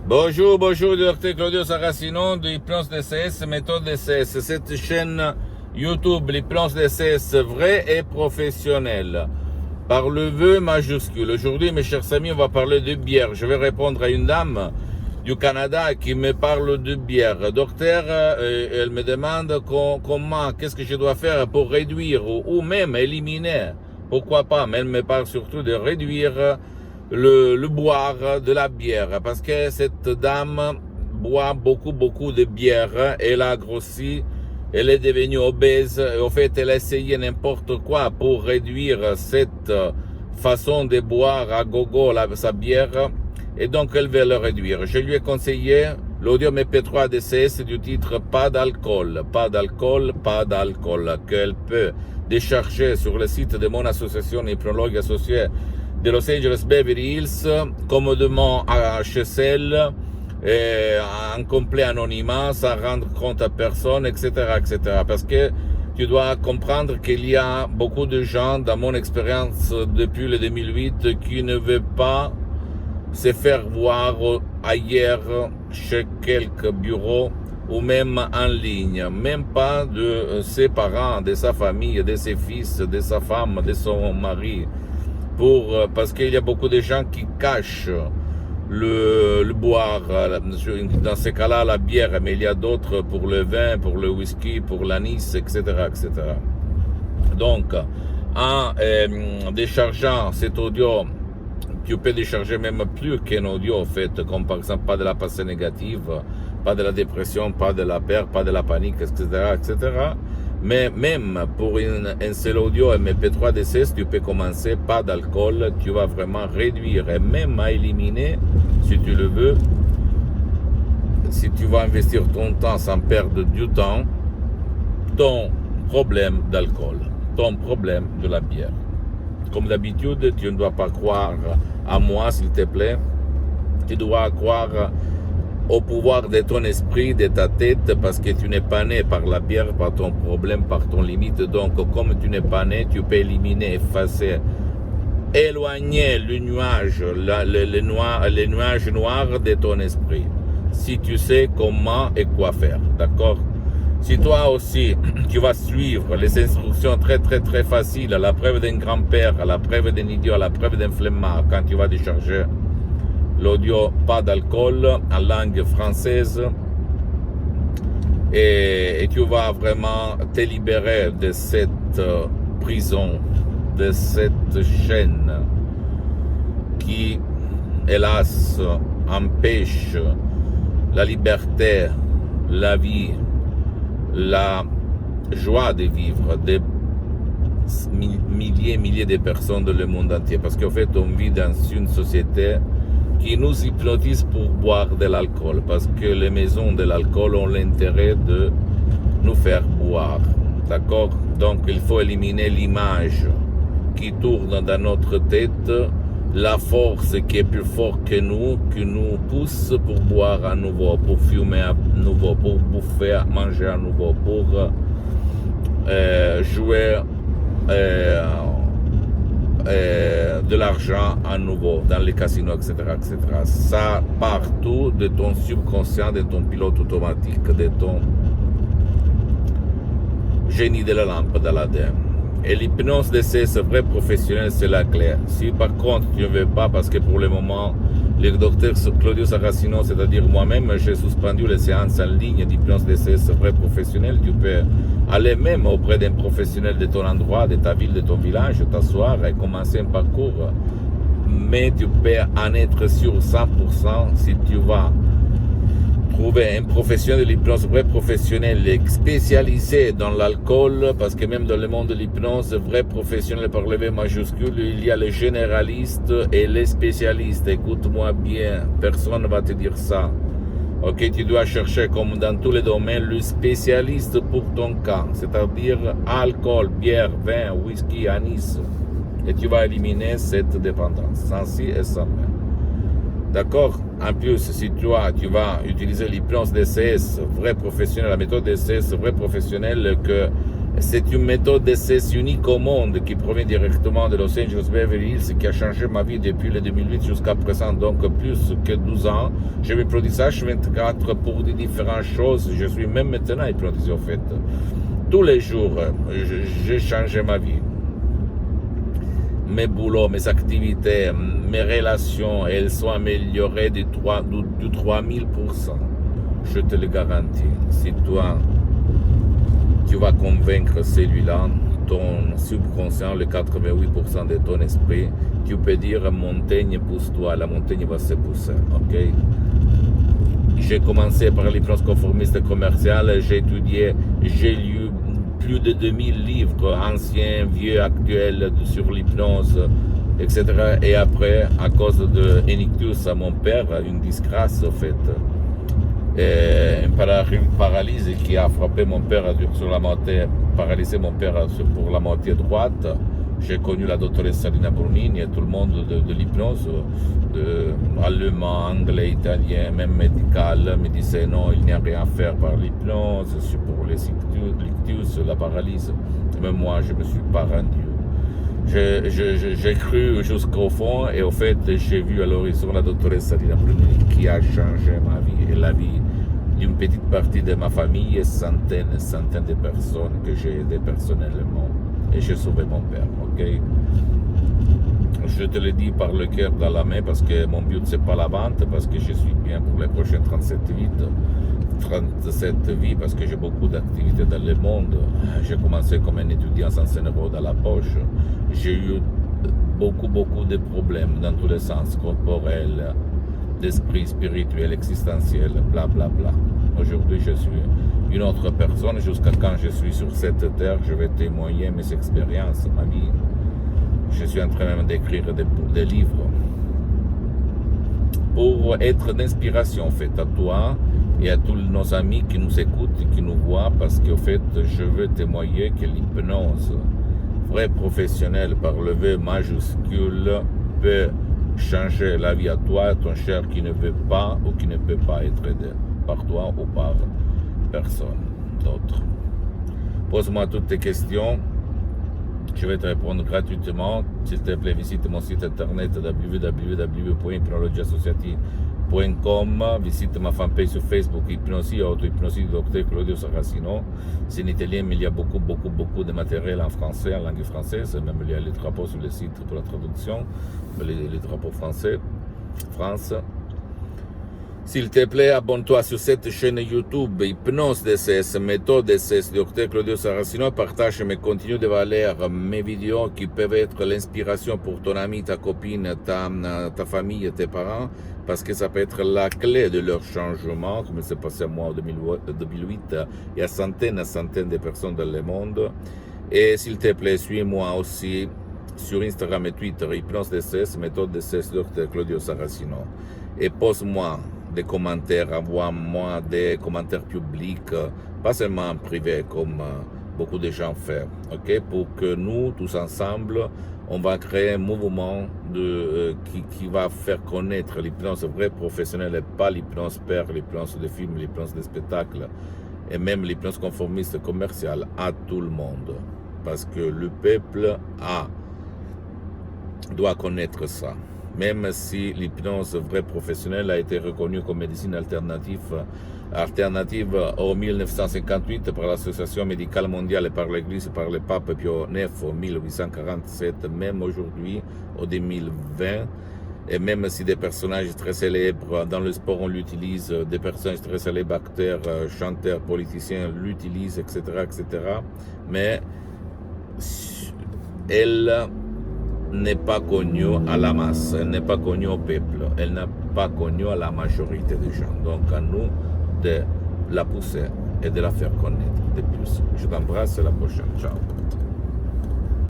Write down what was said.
Bonjour, bonjour, docteur Claudio Saracino de l'hypnose DCS, méthode DCS. Cette chaîne YouTube, l'hypnose DCS vrai et professionnelle, par le vœu majuscule. Aujourd'hui, mes chers amis, on va parler de bière. Je vais répondre à une dame du Canada qui me parle de bière. Docteur, elle me demande comment, qu'est-ce que je dois faire pour réduire ou même éliminer, pourquoi pas, mais elle me parle surtout de réduire le boire de la bière, parce que cette dame boit beaucoup de bière, elle a grossi, elle est devenue obèse, et au fait elle a essayé n'importe quoi pour réduire cette façon de boire à gogo sa bière, et donc elle veut le réduire. Je lui ai conseillé l'audio MP3 DCS du titre Pas d'alcool, qu'elle peut décharger sur le site de mon association hypnologue associée de Los Angeles Beverly Hills, commodement chez elle, en complet anonymat, sans rendre compte à personne, etc., etc. Parce que tu dois comprendre qu'il y a beaucoup de gens, dans mon expérience depuis le 2008, qui ne veulent pas se faire voir ailleurs, chez quelques bureaux, ou même en ligne, même pas de ses parents, de sa famille, de ses fils, de sa femme, de son mari. Parce qu'il y a beaucoup de gens qui cachent le boire, dans ces cas-là la bière, mais il y a d'autres pour le vin, pour le whisky, pour l'anis, etc., etc. Donc, en déchargeant cet audio, tu peux décharger même plus qu'un audio, en fait, comme par exemple pas de la pensée négative, pas de la dépression, pas de la peur, pas de la panique, etc., etc. Mais même pour un seul audio MP3 DCS, tu peux commencer pas d'alcool, tu vas vraiment réduire et même à éliminer, si tu le veux, si tu vas investir ton temps sans perdre du temps, ton problème d'alcool, ton problème de la bière. Comme d'habitude, tu ne dois pas croire à moi, s'il te plaît, tu dois croire au pouvoir de ton esprit, de ta tête, parce que tu n'es pas né par la bière, par ton problème, par ton limite. Donc, comme tu n'es pas né, tu peux éliminer, effacer, éloigner le nuage, les nuages noirs de ton esprit. Si tu sais comment et quoi faire, d'accord? Si toi aussi, tu vas suivre les instructions très faciles, à la preuve d'un grand-père, à la preuve d'un idiot, à la preuve d'un flemmard, quand tu vas décharger l'audio Pas d'alcool en langue française, et tu vas vraiment te libérer de cette prison, de cette chaîne qui, hélas, empêche la liberté, la vie, la joie de vivre des milliers de personnes dans le monde entier. Parce qu'en fait, on vit dans une société qui nous hypnotise pour boire de l'alcool, parce que les maisons de l'alcool ont l'intérêt de nous faire boire, d'accord? Donc il faut éliminer l'image qui tourne dans notre tête, la force qui est plus forte que nous, qui nous pousse pour boire à nouveau, pour fumer à nouveau, pour bouffer, manger à nouveau, pour jouer de l'argent à nouveau dans les casinos, etc., etc. Ça partout de ton subconscient, de ton pilote automatique, de ton génie de la lampe d'Aladin. Et l'hypnose DCS vrai professionnel, c'est la clé. Si par contre tu ne veux pas, parce que pour le moment, le docteur Claudio Saracino, c'est-à-dire moi-même, j'ai suspendu les séances en ligne d'hypnose DCS vrai professionnel, tu peux aller même auprès d'un professionnel de ton endroit, de ta ville, de ton village, t'asseoir et commencer un parcours. Mais tu peux en être sûr 100% si tu vas trouver un professionnel de l'hypnose vrai professionnel spécialisé dans l'alcool, parce que même dans le monde de l'hypnose vrai professionnel par le V majuscule, il y a les généralistes et les spécialistes. Écoute-moi bien, personne ne va te dire ça. Ok, tu dois chercher, comme dans tous les domaines, le spécialiste pour ton cas, c'est-à-dire alcool, bière, vin, whisky, anis, et tu vas éliminer cette dépendance, sans si et sans mais. D'accord? En plus, si tu vas utiliser l'hypnose DCS vrai professionnel, la méthode DCS vrai professionnel que C'est une méthode d'essai unique au monde qui provient directement de Los Angeles Beverly Hills qui a changé ma vie depuis le 2008 jusqu'à présent, donc plus que 12 ans. Je me produis H24 pour des différentes choses. Je suis même maintenant hypnotisé au fait. Tous les jours, j'ai changé ma vie. Mes boulots, mes activités, mes relations, elles sont améliorées de 3000%. Je te le garantis. Si toi, tu vas convaincre celui-là, ton subconscient, le 88% de ton esprit, tu peux dire montagne, pousse-toi, la montagne va se pousser, ok? J'ai commencé par l'hypnose conformiste commerciale, j'ai étudié, j'ai lu plus de 2000 livres, anciens, vieux, actuels, sur l'hypnose, etc. Et après, à cause de Enictus à mon père, une disgrâce en fait, une paralysie qui a frappé mon père sur la moitié, paralysé mon père pour la moitié droite. J'ai connu la doctoresse Salina Brunini et tout le monde de l'hypnose, allemand, anglais, italien, même médical, me disait non, il n'y a rien à faire par l'hypnose, c'est pour les ictus, la paralysie. Mais moi, je ne me suis pas rendu. J'ai cru jusqu'au fond et au fait, j'ai vu à l'horizon la doctoresse Salina Brunini qui a changé ma vie et la vie d'une petite partie de ma famille et centaines de personnes que j'ai aidées personnellement. Et j'ai sauvé mon père, ok? Je te le dis par le cœur dans la main parce que mon but c'est pas la vente, parce que je suis bien pour les prochaines 37 vies, parce que j'ai beaucoup d'activités dans le monde. J'ai commencé comme un étudiant sans 100 € dans la poche. J'ai eu beaucoup de problèmes dans tous les sens, corporels, d'esprit, spirituel, existentiel, bla bla bla. Aujourd'hui, je suis une autre personne. Jusqu'à quand je suis sur cette terre, je vais témoigner mes expériences, ma vie. Je suis en train même d'écrire des livres pour être d'inspiration en fait à toi et à tous nos amis qui nous écoutent et qui nous voient, parce qu'en fait, je veux témoigner que l'hypnose vraie professionnelle par le V majuscule peut changer la vie à toi, à ton cher qui ne veut pas ou qui ne peut pas être aidé par toi ou par personne d'autre. Pose-moi toutes tes questions, je vais te répondre gratuitement. S'il te plaît, visite mon site internet www.hypnologiassociative.com, visite ma fanpage sur Facebook, Hypnosie, auto-hypnosie du docteur Claudio Saracino. C'est en italien, mais il y a beaucoup de matériel en français, en langue française, même il y a les drapeaux sur le site pour la traduction, les drapeaux français, France. S'il te plaît, abonne-toi sur cette chaîne YouTube, Hypnose DCS, méthode DCS, Dr Claudio Saracino. Partage mes contenus de valeur, mes vidéos qui peuvent être l'inspiration pour ton ami, ta copine, ta famille, tes parents, parce que ça peut être la clé de leur changement, comme c'est passé à moi en 2008. Il y a centaines de personnes dans le monde. Et s'il te plaît, suis-moi aussi sur Instagram et Twitter, Hypnose DCS, méthode DCS, Dr Claudio Saracino. Et pose-moi des commentaires, envoie-moi des commentaires publics, pas seulement en privé comme beaucoup de gens font, ok? Pour que nous, tous ensemble, on va créer un mouvement qui va faire connaître l'hypnose vraie professionnelle et pas l'hypnose père, l'hypnose de film, l'hypnose de spectacle et même l'hypnose conformiste commerciale à tout le monde. Parce que le peuple doit connaître ça. Même si l'hypnose vraie professionnelle a été reconnue comme médecine alternative en 1958 par l'Association médicale mondiale et par l'Église, par le pape Pio IX en 1847, même aujourd'hui, en 2020, et même si des personnages très célèbres dans le sport, on l'utilise, des personnages très célèbres, acteurs, chanteurs, politiciens l'utilisent, etc., mais elle n'est pas connue à la masse, elle n'est pas connue au peuple, elle n'est pas connue à la majorité des gens. Donc à nous de la pousser et de la faire connaître de plus. Je t'embrasse, à la prochaine. Ciao.